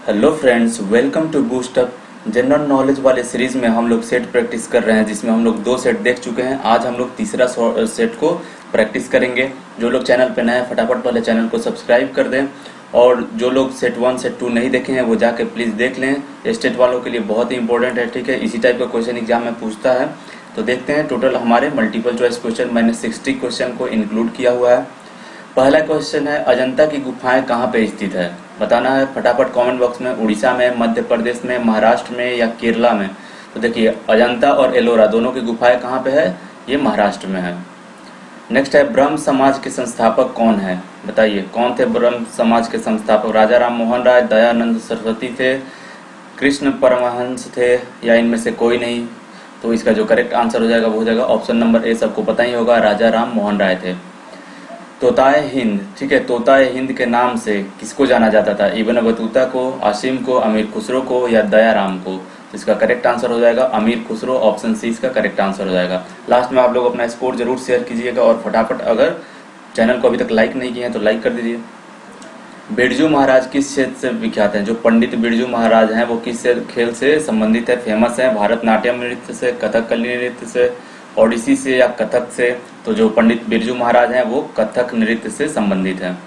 Hello friends, welcome to Boost Up. General knowledge वाले series में हम लोग सेट प्रैक्टिस कर रहे हैं, जिसमें हम लोग 2 सेट देख चुके हैं। आज हम लोग तीसरा सेट को प्रैक्टिस करेंगे। जो लोग चैनल पे नए हैं, फटाफट वाले चैनल को सब्सक्राइब कर दें, और जो लोग सेट 1 सेट 2 नहीं देखे हैं वो जाके प्लीज़ देख लें। स्टेट वालों के लिए बहुत ही इंपॉर्टेंट है, ठीक है। इसी टाइप का क्वेश्चन एग्जाम में पूछता है। तो देखते हैं, टोटल हमारे मल्टीपल चॉइस क्वेश्चन मैंने 60 क्वेश्चन को इंक्लूड किया हुआ है। पहला क्वेश्चन है, अजंता की गुफाएं कहाँ पे स्थित है? बताना है फटाफट कमेंट बॉक्स में। उड़ीसा में, मध्य प्रदेश में, महाराष्ट्र में या केरला में? तो देखिए, अजंता और एलोरा दोनों की गुफाएं कहाँ पे है? ये महाराष्ट्र में है। नेक्स्ट है, ब्रह्म समाज के संस्थापक कौन है? बताइए, कौन थे ब्रह्म समाज के संस्थापक? राजा राम मोहन राय, दयानंद सरस्वती थे, कृष्ण परमहंस थे, या इनमें से कोई नहीं? तो इसका जो करेक्ट आंसर हो जाएगा वो हो जाएगा ऑप्शन नंबर ए। सबको पता ही होगा, राजा राम मोहन राय थे। तोताए हिंद, ठीक है, तोताए हिंद के नाम से किसको जाना जाता था? इब्न बतूता को, आसिम को, अमीर खुसरो को, या दयाराम को? तो इसका करेक्ट आंसर हो जाएगा अमीर खुसरो। ऑप्शन सी इसका करेक्ट आंसर हो जाएगा। लास्ट में आप लोग अपना स्कोर जरूर शेयर कीजिएगा, और फटाफट अगर चैनल को अभी तक लाइक नहीं किए हैं तो लाइक कर दीजिए। बिरजू महाराज किस क्षेत्र से विख्यात हैं? जो पंडित बिरजू महाराज हैं वो किस खेल से संबंधित है, फेमस है? भारतनाट्यम नृत्य से, कथकली नृत्य से, ओडिसी से, या कथक से? तो जो पंडित बिरजू महाराज हैं वो कथक नृत्य से संबंधित हैं।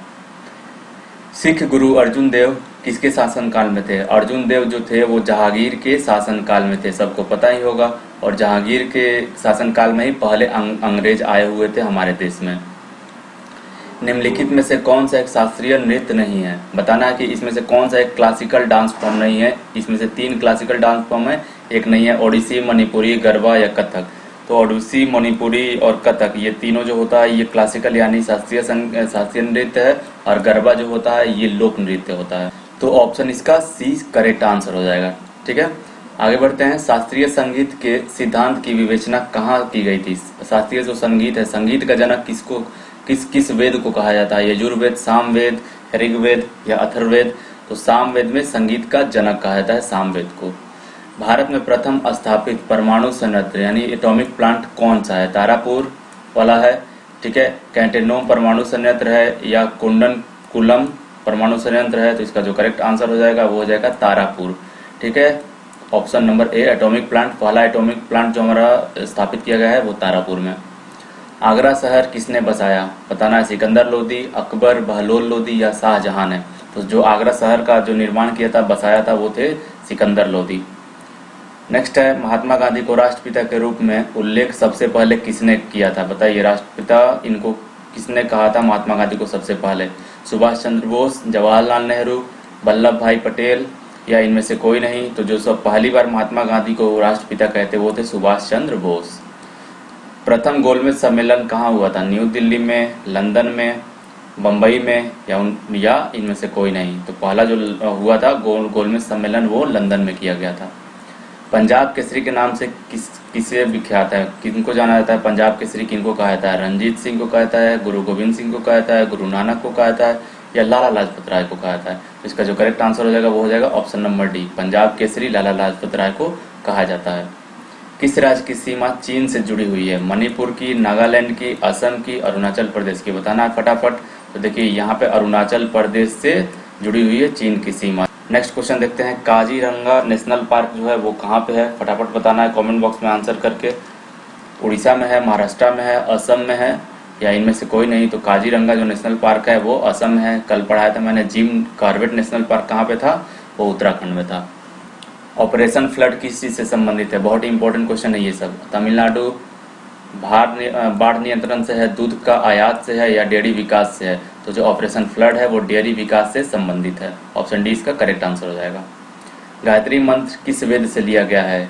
सिख गुरु अर्जुन देव किसके शासनकाल में थे? अर्जुन देव जो थे वो जहांगीर के शासनकाल में थे, सबको पता ही होगा। और जहांगीर के शासनकाल में ही पहले अंग्रेज आए हुए थे हमारे देश में। निम्नलिखित में से कौन सा एक शास्त्रीय नृत्य नहीं है? बताना है कि इसमें से कौन सा एक क्लासिकल डांस फॉर्म नहीं है। इसमें से 3 क्लासिकल डांस फॉर्म है, एक नहीं है। ओडिसी, मणिपुरी, गरबा या कथक? तो ओडिसी, मणिपुरी और कथक ये तीनों जो होता है ये क्लासिकल यानी शास्त्रीय नृत्य है, और गरबा जो होता है ये लोक नृत्य होता है। तो ऑप्शन इसका सी करेक्ट आंसर हो जाएगा, ठीक है। आगे बढ़ते हैं। शास्त्रीय संगीत के सिद्धांत की विवेचना कहाँ की गई थी? शास्त्रीय जो संगीत है, संगीत का जनक किसको, किस वेद को कहा जाता है? यजुर्वेद, सामवेद, ऋग्वेद या अथर्ववेद? तो सामवेद में संगीत का जनक कहा जाता है, सामवेद को। भारत में प्रथम स्थापित परमाणु संयंत्र यानी एटॉमिक प्लांट कौन सा है? तारापुर वाला है, ठीक है। कैंटेनोम परमाणु संयंत्र है, या कुंडनकुलम परमाणु संयंत्र है? तो इसका जो करेक्ट आंसर हो जाएगा वो हो जाएगा तारापुर, ठीक है। Option number A atomic plant, पहला एटॉमिक प्लांट जो हमारा स्थापित किया गया है वो तारापुर में। आगरा शहर किसने बसाया? बताना है, सिकंदर लोदी, अकबर, बहलोल लोदी या शाहजहां ने? तो जो आगरा शहर का जो निर्माण किया था, बसाया था, वो थे सिकंदर लोदी। नेक्स्ट है, महात्मा गांधी को राष्ट्रपिता के रूप में उल्लेख सबसे पहले किसने किया था? बताइए, राष्ट्रपिता इनको किसने कहा था महात्मा गांधी को सबसे पहले? सुभाष चंद्र बोस, जवाहरलाल नेहरू, वल्लभ भाई पटेल, या इनमें से कोई नहीं? तो जो सब पहली बार महात्मा गांधी को राष्ट्रपिता कहते वो थे सुभाष चंद्र बोस। प्रथम गोलमेज सम्मेलन कहाँ हुआ था? न्यू दिल्ली में, लंदन में, बम्बई में, या इनमें से कोई नहीं? तो पहला जो हुआ था गोलमेज सम्मेलन वो लंदन में किया गया था। पंजाब केसरी के नाम से किसे विख्यात है? किनको जाना जाता है पंजाब केसरी? किनको कहा जाता है? रणजीत सिंह को कहा जाता है, गुरु गोविंद सिंह को कहा जाता है, गुरु नानक को कहा जाता है, या लाला लाजपत राय को कहा जाता है? तो इसका जो करेक्ट आंसर हो जाएगा वो हो जाएगा option number D, Punjab Kesari Lala Lajpat Rai को कहा जाता है। किस राज्य की सीमा चीन से जुड़ी हुई है? मणिपुर की, नागालैंड की, असम की, अरुणाचल प्रदेश की? बताना है फटाफट। तो देखिए, यहाँ पे अरुणाचल प्रदेश से जुड़ी हुई है चीन की सीमा। नेक्स्ट क्वेश्चन देखते हैं, काजीरंगा नेशनल पार्क जो है वो कहाँ पे है? फटाफट बताना है कमेंट बॉक्स में आंसर करके। उड़ीसा में है, महाराष्ट्र में है, असम में है, या इनमें से कोई नहीं? तो काजीरंगा जो नेशनल पार्क है वो असम में है। कल पढ़ाया था मैंने, जिम कॉर्बेट नेशनल पार्क कहाँ पे था? वो उत्तराखंड में था। ऑपरेशन फ्लड किस चीज से संबंधित है? बहुत ही इंपॉर्टेंट क्वेश्चन है ये सब। तमिलनाडु बाढ़ नियंत्रण से है, दूध का आयात से है, या डेयरी विकास से है? तो जो ऑपरेशन फ्लड है वो डेयरी विकास से संबंधित है। ऑप्शन डी इसका करेक्ट आंसर हो जाएगा। गायत्री मंत्र किस वेद से लिया गया है?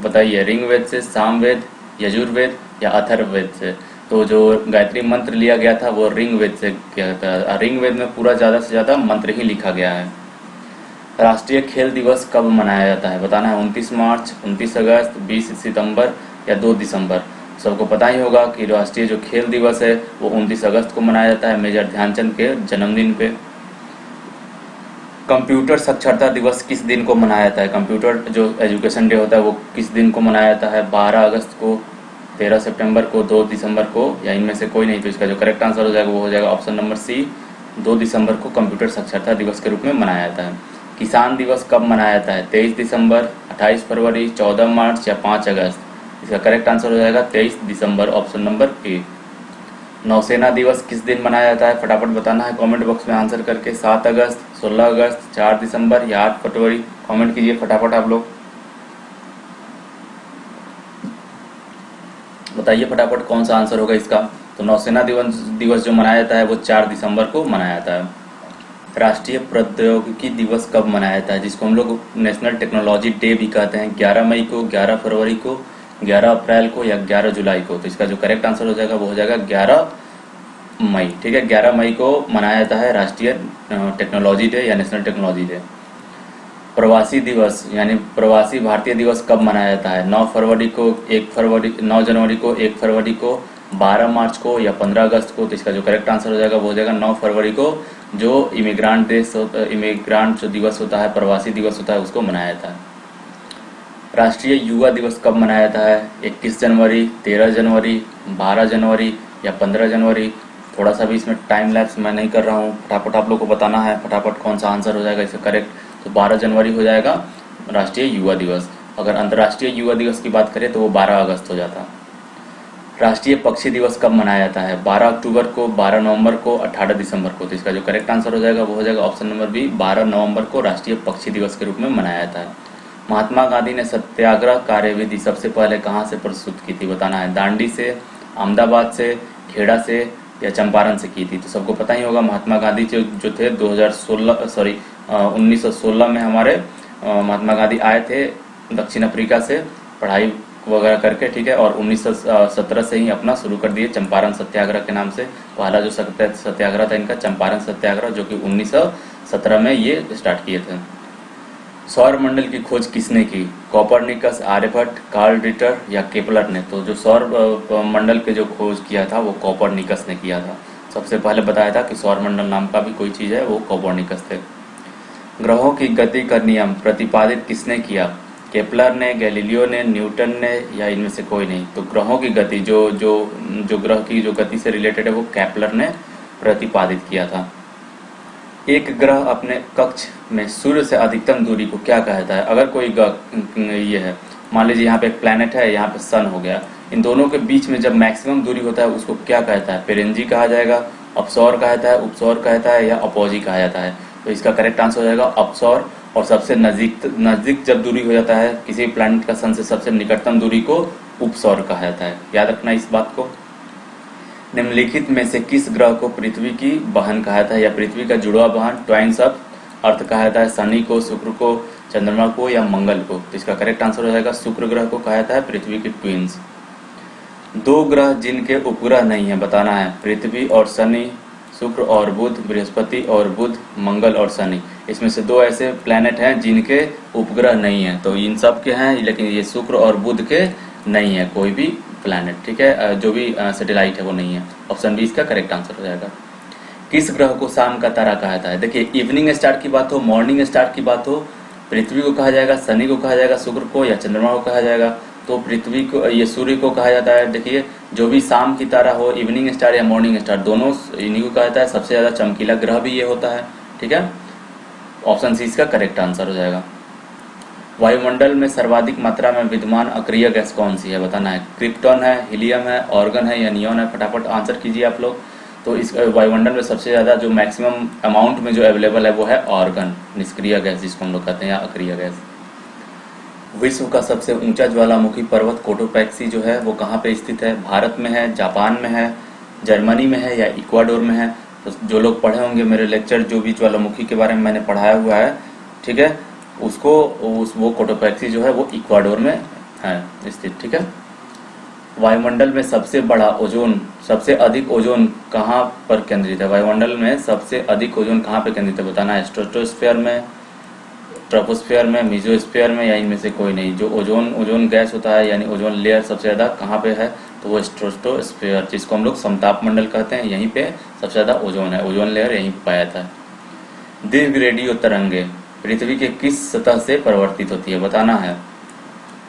बताइए, ऋग्वेद से, सामवेद, यजुर्वेद या अथर्ववेद से? तो जो गायत्री मंत्र लिया गया था वो ऋग्वेद से किया था। ऋग्वेद में पूरा ज़्यादा से ज़्यादा मंत्र ही लिखा गया है। राष्ट्रीय खेल दिवस कब मनाया जाता है? बताना है, 29 मार्च, 29 अगस्त, 20 सितंबर या 2 दिसंबर? सबको पता ही होगा कि राष्ट्रीय जो खेल दिवस है वो 29 अगस्त को मनाया जाता है, मेजर ध्यानचंद के जन्मदिन पे। कंप्यूटर साक्षरता दिवस किस दिन को मनाया जाता है? कंप्यूटर जो एजुकेशन डे होता है वो किस दिन को मनाया जाता है? 12 अगस्त को, 13 सितंबर को, 2 दिसंबर को, या इनमें से कोई नहीं? तो इसका जो करेक्ट आंसर हो जाएगा वो हो जाएगा ऑप्शन नंबर सी, 2 दिसंबर को कंप्यूटर साक्षरता दिवस के रूप में मनाया जाता है। किसान दिवस कब मनाया जाता है? 23 दिसंबर, 28 फरवरी, 14 मार्च या 5 अगस्त? इसका करेक्ट आंसर हो जाएगा 23 दिसंबर, ऑप्शन नंबर ए। नौसेना दिवस किस दिन मनाया जाता है? फटाफट बताना है कमेंट बॉक्स में आंसर करके। 7 अगस्त, 16 अगस्त, 4 दिसंबर या 8 फरवरी? कमेंट कीजिए फटाफट आप लोग, बताइए फटाफट कौन सा आंसर होगा इसका। तो नौसेना दिवस जो मनाया जाता है वो 4 दिसंबर को मनाया जाता है। राष्ट्रीय प्रौद्योगिकी दिवस कब मनाया जाता है, जिसको हम लोग नेशनल टेक्नोलॉजी डे भी कहते हैं? 11 मई को, 11 फरवरी को, 11 अप्रैल को या 11 जुलाई को? तो इसका जो करेक्ट आंसर हो जाएगा वो हो जाएगा 11 मई। ठीक है, 11 मई को मनाया जाता है राष्ट्रीय टेक्नोलॉजी डे या नेशनल टेक्नोलॉजी डे। प्रवासी दिवस यानी प्रवासी भारतीय दिवस कब मनाया जाता है? 9 फरवरी को, 1 फरवरी, 9 जनवरी को, 1 फरवरी को, 12 मार्च को या 15 अगस्त को? तो इसका जो करेक्ट आंसर हो जाएगा वो हो जाएगा 9 फरवरी को, जो इमिग्रांट जो दिवस होता है, प्रवासी दिवस होता है, उसको मनाया जाता है। राष्ट्रीय युवा दिवस कब मनाया जाता है? 21 जनवरी, 13 जनवरी, 12 जनवरी या 15 जनवरी? थोड़ा सा भी इसमें टाइम लैप्स मैं नहीं कर रहा हूँ, फटाफट आप लोग को बताना है फटाफट कौन सा आंसर हो जाएगा इसका करेक्ट। तो 12 जनवरी हो जाएगा राष्ट्रीय युवा दिवस। अगर अंतर्राष्ट्रीय युवा दिवस की बात करें तो वो 12 अगस्त हो जाता। राष्ट्रीय पक्षी दिवस कब मनाया जाता है? 12 अक्टूबर को, 12 नवंबर को, 18 दिसंबर को? तो इसका जो करेक्ट आंसर हो जाएगा वो हो जाएगा ऑप्शन नंबर बी, 12 नवंबर को राष्ट्रीय पक्षी दिवस के रूप में मनाया जाता है। महात्मा गांधी ने सत्याग्रह कार्यविधि सबसे पहले कहाँ से प्रस्तुत की थी? बताना है। दांडी से, अहमदाबाद से, खेड़ा से या चंपारण से की थी? तो सबको पता ही होगा महात्मा गांधी जो थे 1916 में हमारे महात्मा गांधी आए थे दक्षिण अफ्रीका से पढ़ाई वगैरह करके, ठीक है, और 1917 से ही अपना शुरू कर दिए चंपारण सत्याग्रह के नाम से। पहला जो सत्याग्रह था इनका चंपारण सत्याग्रह, जो कि 1917 में ये स्टार्ट किए थे। सौर मंडल की खोज किसने की? कोपरनिकस, आर्यभट्ट, कार्ल रिटर या केपलर ने? तो जो सौर मंडल के जो खोज किया था वो कोपरनिकस ने किया था। सबसे पहले बताया था कि सौर मंडल नाम का भी कोई चीज है, वो कोपरनिकस थे। ग्रहों की गति का नियम प्रतिपादित किसने किया? केपलर ने, गैलीलियो ने, न्यूटन ने या इनमें से कोई नहीं? तो ग्रहों की गति जो ग्रह की जो गति से रिलेटेड है वो केपलर ने प्रतिपादित किया था। एक ग्रह अपने कक्ष में सूर्य से अधिकतम दूरी को क्या कहता है? अगर कोई ये है, मान लीजिए यहाँ पे एक प्लैनेट है, यहाँ पे सन हो गया, इन दोनों के बीच में जब मैक्सिमम दूरी होता है उसको क्या कहता है? पेरेंजी कहा जाएगा, अपसौर कहता है, उपसौर कहता है या अपोजी कहा जाता है? तो इसका करेक्ट आंसर हो जाएगा अपसौर। और सबसे नजदीक जब दूरी हो जाता है किसी प्लैनेट का सन से, सबसे निकटतम दूरी को उपसौर कहा जाता है। याद रखना इस बात को। निम्नलिखित में से किस ग्रह को पृथ्वी की बहन कहा जाता है या पृथ्वी का जुड़वा बहन, ट्वाइंस ऑफ अर्थ कहा जाता है? शनि को, शुक्र को, चंद्रमा को या मंगल को? तो इसका करेक्ट आंसर हो जाएगा शुक्र ग्रह को कहा जाता है पृथ्वी की ट्विंस। दो ग्रह जिनके उपग्रह नहीं है, बताना है। पृथ्वी और शनि, शुक्र और बुध, बृहस्पति और बुध, मंगल और शनि। इसमें से दो ऐसे प्लैनेट हैं जिनके उपग्रह नहीं है, तो इन सब के हैं, लेकिन ये शुक्र और बुध के नहीं है कोई भी प्लैनेट, ठीक है, जो भी सैटेलाइट है वो नहीं है। ऑप्शन बी इसका करेक्ट आंसर हो जाएगा। किस ग्रह को शाम का तारा कहा जाता है? देखिए, इवनिंग स्टार की बात हो, मॉर्निंग स्टार की बात हो, पृथ्वी को कहा जाएगा, शनि को कहा जाएगा, शुक्र को या चंद्रमा को कहा जाएगा? तो पृथ्वी को, ये सूर्य को कहा जाता है। देखिए, जो भी शाम की तारा हो, इवनिंग स्टार या मॉर्निंग स्टार, दोनों इन्हीं को कहा जाता है। सबसे ज्यादा चमकीला ग्रह भी ये होता है, ठीक है। ऑप्शन सी इसका करेक्ट आंसर हो जाएगा। वायुमंडल में सर्वाधिक मात्रा में विद्यमान अक्रिय गैस कौन सी है? बताना है। क्रिप्टॉन है, हीलियम है, ऑर्गन है या नियॉन है? फटाफट आंसर कीजिए आप लोग। तो इस वायुमंडल में सबसे ज्यादा जो मैक्सिमम अमाउंट में जो अवेलेबल है वो है ऑर्गन, निष्क्रिय गैस जिसको हम लोग कहते हैं, या अक्रिय गैस। विश्व का सबसे ऊंचा ज्वालामुखी पर्वत कोटोपैक्सी जो है वो कहाँ पे स्थित है? भारत में है, जापान में है, जर्मनी में है या इक्वाडोर में है? तो जो लोग पढ़े होंगे मेरे लेक्चर, जो भी ज्वालामुखी के बारे में मैंने पढ़ाया हुआ है, ठीक है, वो कोटोपैक्सी जो है वो इक्वाडोर में है स्थित, ठीक है। वायुमंडल में सबसे बड़ा ओजोन, सबसे अधिक ओजोन कहाँ पर केंद्रित है? वायुमंडल में सबसे अधिक ओजोन कहाँ पे केंद्रित है? बताना है। स्ट्रेटोस्फीयर में, ट्रोपोस्फीयर में, मेसोस्फीयर में या इनमें से कोई नहीं? जो ओजोन गैस होता है यानी ओजोन लेयर सबसे ज्यादा कहाँ पे है? तो वो स्ट्रेटोस्फीयर, जिसको हम लोग समताप मंडल कहते हैं, यहीं पे सबसे ज्यादा ओजोन है, ओजोन लेयर यहीं पे पाया जाता है। दीर्घ रेडियो तरंगे पृथ्वी के किस सतह से परिवर्तित होती है? बताना है।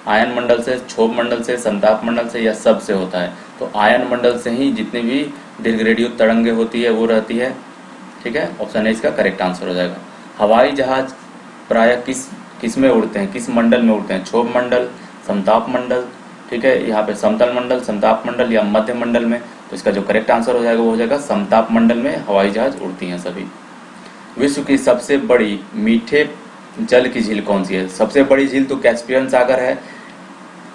आयन मंडल से, क्षोभ मंडल से, संताप मंडल से या सब से होता है? तो आयन मंडल से ही जितनी भी दीर्घ रेडियो तरंगे होती है वो रहती है, ठीक है। ऑप्शन ए इसका करेक्ट आंसर हो जाएगा। हवाई जहाज प्रायः किस में उड़ते हैं, किस मंडल में उड़ते हैं? क्षोभ मंडल, समताप मंडल, ठीक है, यहाँ पे समतल मंडल, समताप मंडल या मध्य मंडल में। तो इसका जो करेक्ट आंसर हो जाएगा वो हो जाएगा समताप मंडल में हवाई जहाज उड़ती हैं सभी। विश्व की सबसे बड़ी मीठे जल की झील कौन सी है? सबसे बड़ी झील तो कैस्पियन सागर है,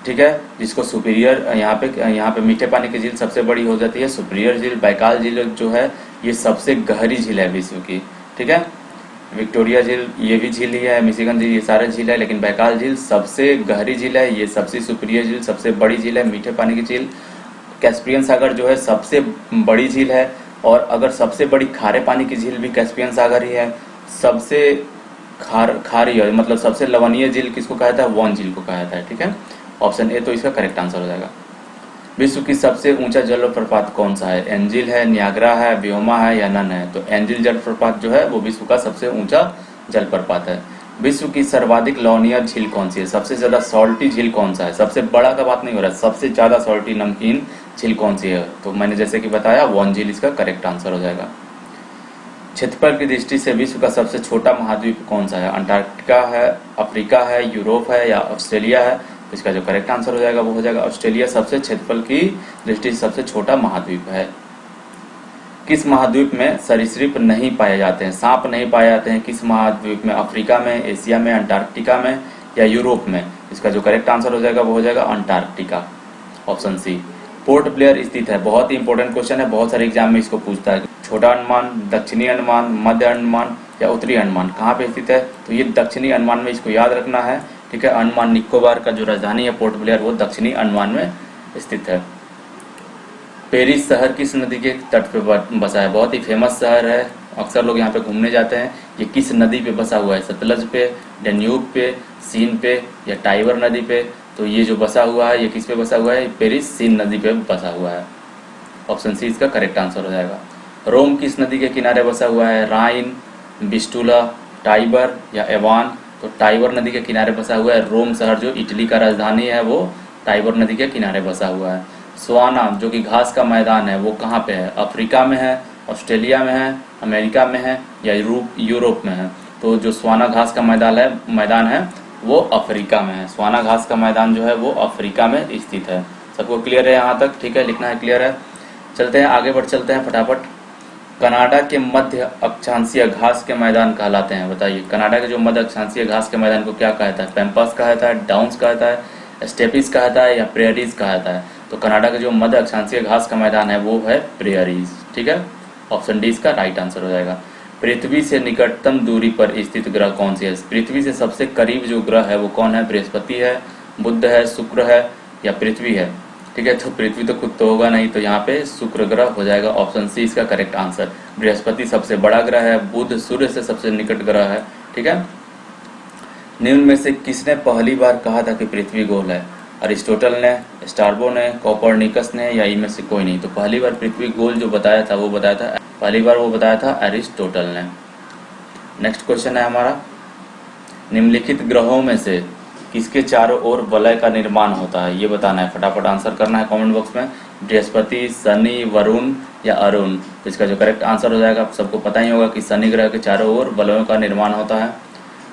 ठीक है, जिसको सुपीरियर, यहाँ पे मीठे पानी की झील सबसे बड़ी हो जाती है सुपीरियर झील। बैकाल झील जो है ये सबसे गहरी झील है विश्व की, ठीक है। विक्टोरिया झील ये भी झील ही है, मिशिगन झील, ये सारे झील है, लेकिन बैकाल झील सबसे गहरी झील है, ये सबसे सुपीरियर झील, सबसे बड़ी झील है मीठे पानी की झील। कैस्पियन सागर जो है सबसे बड़ी झील है, और अगर सबसे बड़ी खारे पानी की झील भी कैस्पियन सागर ही है। सबसे खारी है, मतलब सबसे लवणीय झील किसको कहा जाता है? वॉन झील को कहा जाता है, ठीक है। ऑप्शन ए तो इसका करेक्ट आंसर हो जाएगा। विश्व की सबसे ऊंचा जलप्रपात कौन सा है? एंजिल है, नियाग्रा है, व्योमा है या नन है? तो एंजिल जलप्रपात जो है वो विश्व का सबसे ऊंचा जलप्रपात है। विश्व की सर्वाधिक लवणीय झील कौन सी है? सबसे ज्यादा सॉल्टी झील कौन सा है? सबसे बड़ा का बात नहीं हो रहा है, सबसे ज्यादा सॉल्टी नमकीन झील कौन सी है? तो मैंने जैसे कि बताया वॉन झील इसका करेक्ट आंसर हो जाएगा। क्षेत्रफल की दृष्टि से विश्व का सबसे छोटा महाद्वीप कौन सा है? अंटार्कटिका है, अफ्रीका है, यूरोप है या ऑस्ट्रेलिया है? तो इसका जो करेक्ट आंसर हो जाएगा वो हो जाएगा ऑस्ट्रेलिया सबसे क्षेत्रफल की दृष्टि से सबसे छोटा महाद्वीप है। किस महाद्वीप में सरीसृप नहीं पाए जाते हैं? सांप नहीं पाए जाते हैं किस महाद्वीप में? अफ्रीका में, एशिया में, अंटार्कटिका में या यूरोप में? इसका जो करेक्ट आंसर हो जाएगा वो हो जाएगा Antarctica, option C. Port Blair स्थित है, बहुत ही इंपॉर्टेंट क्वेश्चन है, बहुत सारे एग्जाम में इसको पूछता है। छोटा अंडमान, दक्षिणी अंडमान, मध्य अंडमान या उत्तरी अंडमान, कहाँ पे स्थित है? तो ये दक्षिणी अंडमान में, इसको याद रखना है, ठीक है। अंडमान निकोबार का जो राजधानी है पोर्ट ब्लेयर वो दक्षिणी अंडमान में स्थित है। पेरिस शहर किस नदी के तट पे बसा है? बहुत ही फेमस शहर है, अक्सर लोग यहाँ पे घूमने जाते हैं। ये किस नदी पे बसा हुआ है? सतलज पे, डेन्यूब पे, सीन पे या टाइबर नदी पे? तो ये जो बसा हुआ है ये किस पे बसा हुआ है? पेरिस सीन नदी पे बसा हुआ है, ऑप्शन सी इसका करेक्ट आंसर हो जाएगा। रोम किस नदी के किनारे बसा हुआ है? राइन, बिस्टुला, टाइबर या एवान? तो टाइबर नदी के किनारे बसा हुआ है। रोम शहर जो इटली का राजधानी है वो टाइबर नदी के किनारे बसा हुआ है। स्वाना जो कि घास का मैदान है वो कहाँ पे है? अफ्रीका में है, ऑस्ट्रेलिया में है, अमेरिका में है या यूरोप में है? तो जो स्वाना घास का मैदान है वो अफ्रीका में है। स्वाना घास का मैदान जो है वो अफ्रीका में स्थित है। सबको क्लियर है यहाँ तक? ठीक है, लिखना है क्लियर है। चलते हैं आगे चलते हैं फटाफट। कनाडा के मध्य अक्षांशीय घास के मैदान कहलाते हैं, बताइए कनाडा के जो मध्य अक्षांशीय घास के मैदान को क्या कहता है? पैम्पस कहता है, डाउन्स कहता है, स्टेपिस कहता है या प्रेयरीज कहता है? तो कनाडा के जो मध्य अक्षांशीय घास का मैदान है वो है प्रेयरीज, ठीक है। ऑप्शन डी इसका राइट आंसर हो जाएगा। पृथ्वी से निकटतम दूरी पर स्थित ग्रह कौन सी है? पृथ्वी से सबसे करीब जो ग्रह है वो कौन है? बृहस्पति है, बुध है, शुक्र है या पृथ्वी है? ठीक है, तो पृथ्वी तो खुद तो होगा नहीं, तो यहाँ पे शुक्र ग्रह हो जाएगा, ऑप्शन सी इसका करेक्ट आंसर। बृहस्पति सबसे बड़ा ग्रह है, बुध सूर्य से सबसे निकट ग्रह है, ठीक है। निम्न में से किसने पहली बार कहा था कि पृथ्वी गोल है? अरिस्टोटल ने, स्टार्बो ने, कोपरनिकस ने या इनमें से कोई नहीं? तो पहली बार पृथ्वी गोल जो बताया था वो बताया था अरिस्टोटल ने। नेक्स्ट क्वेश्चन है हमारा, निम्नलिखित ग्रहों में से किसके चारों ओर वलय का निर्माण होता है? ये बताना है, फटाफट आंसर करना है कमेंट बॉक्स में। बृहस्पति, शनि, वरुण या अरुण? तो इसका जो करेक्ट आंसर हो जाएगा, सबको पता ही होगा कि शनि ग्रह के चारों ओर वलयों का निर्माण होता है।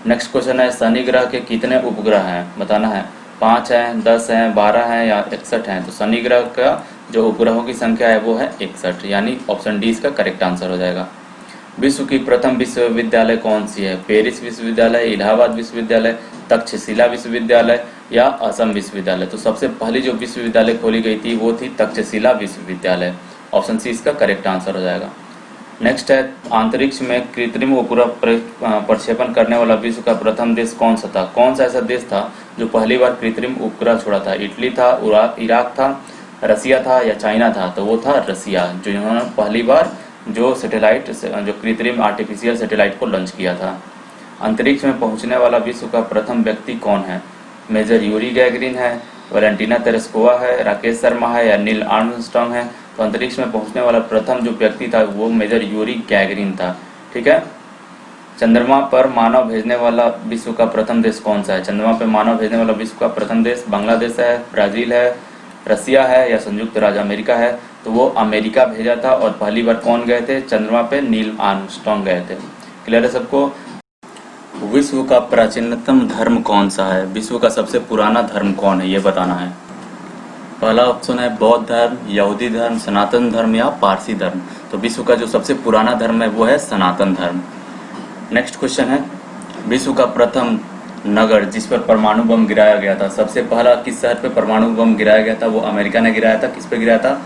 नेक्स्ट क्वेश्चन है, शनि ग्रह के कितने उपग्रह हैं? बताना है, 5 हैं, 10 हैं, 12 हैं या 61 हैं? तो शनि ग्रह का जो उपग्रहों की संख्या है वो है 61, यानी ऑप्शन डी इसका करेक्ट आंसर हो जाएगा। विश्व की प्रथम विश्वविद्यालय कौन सी है? पेरिस विश्वविद्यालय, इलाहाबाद विश्वविद्यालय, तक्षशिला विश्वविद्यालय या असम विश्वविद्यालय? तो सबसे पहली जो विश्वविद्यालय खोली गई थी वो थी तक्षशिला विश्वविद्यालय, ऑप्शन सी इसका करेक्ट आंसर हो जाएगा। नेक्स्ट है, अंतरिक्ष में कृत्रिम उपग्रह प्रक्षेपण करने वाला विश्व का प्रथम देश कौन सा था? कौन सा ऐसा देश था जो पहली बार कृत्रिम उपग्रह छोड़ा था? इटली था, इराक था, रसिया था या चाइना था? तो वो था रसिया, जो इन्होंने पहली बार जो कृत्रिम आर्टिफिशियल सैटेलाइट को लॉन्च किया था। अंतरिक्ष में पहुंचने वाला विश्व का प्रथम व्यक्ति कौन है? मेजर यूरी गैगरिन है, वैलेंटीना तेरेस्कोवा है, राकेश शर्मा है या नील आर्मस्ट्रांग है? तो अंतरिक्ष में पहुंचने वाला प्रथम जो व्यक्ति था वो मेजर यूरी गैगरिन था, ठीक है। चंद्रमा पर मानव भेजने वाला विश्व का प्रथम देश कौन सा है? चंद्रमा पर मानव भेजने वाला विश्व का प्रथम देश बांग्लादेश है, ब्राजील है, रसिया है या संयुक्त राज्य अमेरिका है? तो वो अमेरिका भेजा था, और पहली बार कौन गए थे चंद्रमा पे? नील आर्मस्ट्रांग गए थे। क्लियर है सबको? विश्व का प्राचीनतम धर्म कौन सा है? विश्व का सबसे पुराना धर्म कौन है, ये बताना है। पहला ऑप्शन है बौद्ध धर्म, यहूदी धर्म, सनातन धर्म या पारसी धर्म। तो विश्व का जो सबसे पुराना धर्म है वो है सनातन धर्म। नेक्स्ट क्वेश्चन है, विश्व का प्रथम नगर जिस पर परमाणु बम गिराया गया था, सबसे पहला किस शहर पे परमाणु बम गिराया गया था? वो अमेरिका ने गिराया था। किस पे गिराया था?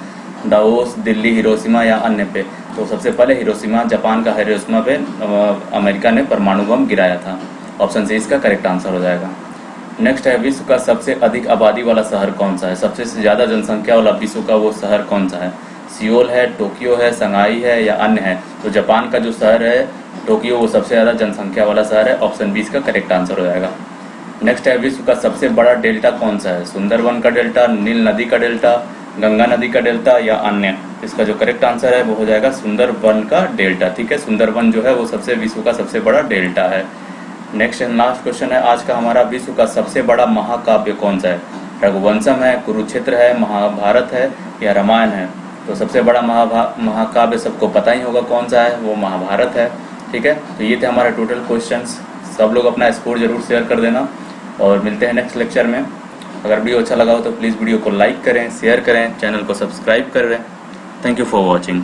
दावोस, दिल्ली, हिरोशिमा या अन्य पे? तो सबसे पहले हिरोशिमा, जापान का हिरोशिमा पे अमेरिका ने परमाणु बम गिराया था। ऑप्शन सी इसका करेक्ट आंसर हो जाएगा। नेक्स्ट है, विश्व का सबसे अधिक आबादी वाला शहर कौन सा है? सबसे ज़्यादा जनसंख्या वाला विश्व का वो शहर कौन सा है? सियोल है, टोक्यो है, शंघाई है या अन्य है? तो जापान का जो शहर है टोक्यो, वो सबसे ज़्यादा जनसंख्या वाला शहर है। ऑप्शन बी इसका करेक्ट आंसर हो जाएगा। नेक्स्ट है, विश्व का सबसे बड़ा डेल्टा कौन सा है? सुंदरवन का डेल्टा, नील नदी का डेल्टा, गंगा नदी का डेल्टा या अन्य? इसका जो करेक्ट आंसर है वो हो जाएगा सुंदरवन का डेल्टा। ठीक है, सुंदरवन जो है वो विश्व का सबसे बड़ा डेल्टा है। नेक्स्ट एंड लास्ट क्वेश्चन है आज का हमारा, विश्व का सबसे बड़ा महाकाव्य कौन सा है? रघुवंशम है, कुरुक्षेत्र है, महाभारत है या रामायण है? तो सबसे बड़ा महाकाव्य सबको पता ही होगा कौन सा है, वो महाभारत है। ठीक है, तो ये थे हमारे टोटल क्वेश्चंस। सब लोग अपना स्कोर जरूर शेयर कर देना और मिलते हैं नेक्स्ट लेक्चर में। अगर वीडियो अच्छा लगा हो तो प्लीज़ वीडियो को लाइक करें, शेयर करें, चैनल को सब्सक्राइब करें। Thank you for watching.